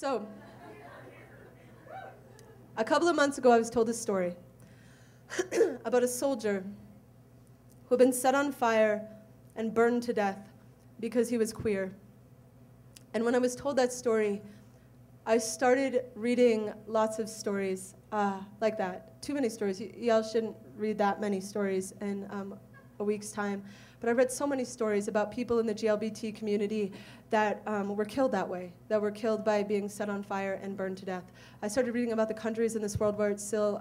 So, a couple of months ago, I was told a story about a soldier who had been set on fire and burned to death because he was queer. And when I was told that story, I started reading lots of stories like that. Too many stories. Y'all shouldn't read that many stories in a week's time. But I read so many stories about people in the GLBT community that were killed that way, that were killed by being set on fire and burned to death. I started reading about the countries in this world where it's still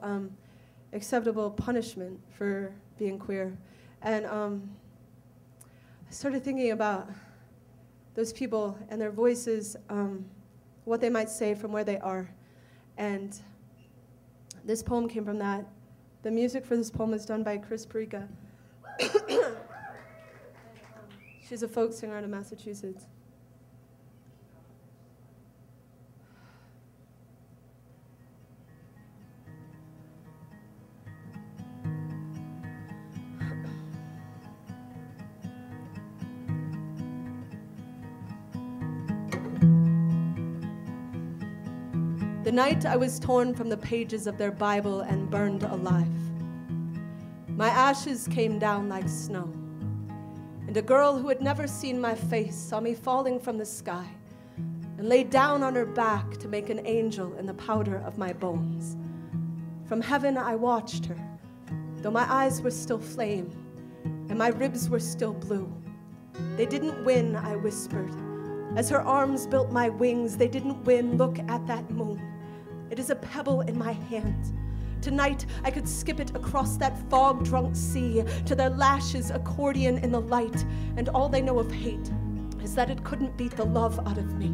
acceptable punishment for being queer. And I started thinking about those people and their voices, what they might say from where they are. And this poem came from that. The music for this poem was done by Chris Perica. She's a folk singer out of Massachusetts. The night I was torn from the pages of their Bible and burned alive. My ashes came down like snow. And a girl who had never seen my face saw me falling from the sky and lay down on her back to make an angel in the powder of my bones. From heaven I watched her, though my eyes were still flame and my ribs were still blue. They didn't win, I whispered. As her arms built my wings, they didn't win. Look at that moon. It is a pebble in my hand. Tonight, I could skip it across that fog-drunk sea to their lashes accordion in the light, and all they know of hate is that it couldn't beat the love out of me.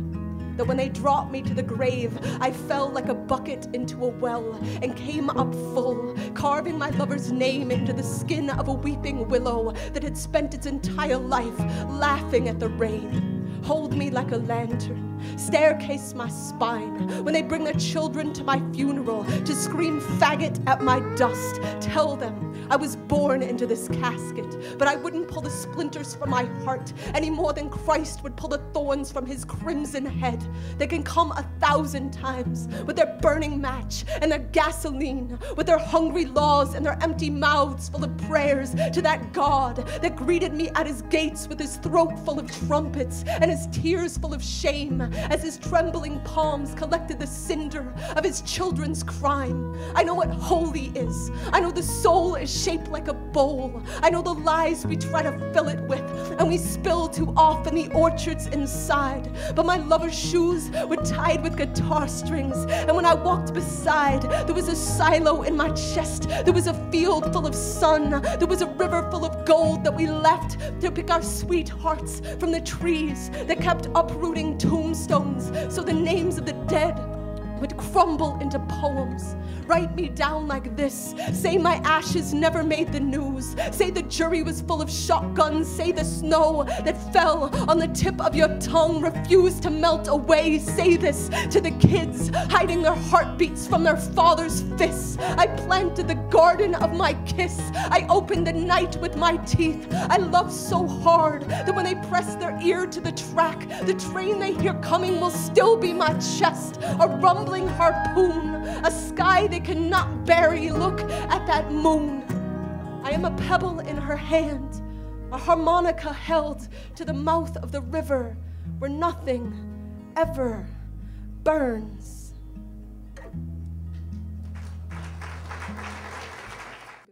That when they dropped me to the grave, I fell like a bucket into a well and came up full, carving my lover's name into the skin of a weeping willow that had spent its entire life laughing at the rain. Hold me like a lantern, staircase my spine. When they bring their children to my funeral to scream faggot at my dust, tell them I was born into this casket, but I wouldn't pull the splinters from my heart any more than Christ would pull the thorns from his crimson head. They can come 1,000 times with their burning match and their gasoline, with their hungry laws and their empty mouths full of prayers to that God that greeted me at his gates with his throat full of trumpets and his tears full of shame as his trembling palms collected the cinder of his children's crime. I know what holy is. I know the soul is shaped like a bowl. I know the lies we try to fill it with and we spill too often the orchards inside. But my lover's shoes were tied with guitar strings, and when I walked beside, there was a silo in my chest. There was a field full of sun. There was a river full of gold that we left to pick our sweethearts from the trees that kept uprooting tombstones so the names of the dead would crumble into poems. Write me down like this. Say my ashes never made the news. Say the jury was full of shotguns. Say the snow that fell on the tip of your tongue refused to melt away. Say this to the kids hiding their heartbeats from their father's fists. I planted the garden of my kiss. I opened the night with my teeth. I love so hard that when they press their ear to the track, the train they hear coming will still be my chest. A rumbling harpoon, a sky they cannot bury. Look at that moon. I am a pebble in her hand, a harmonica held to the mouth of the river where nothing ever burns.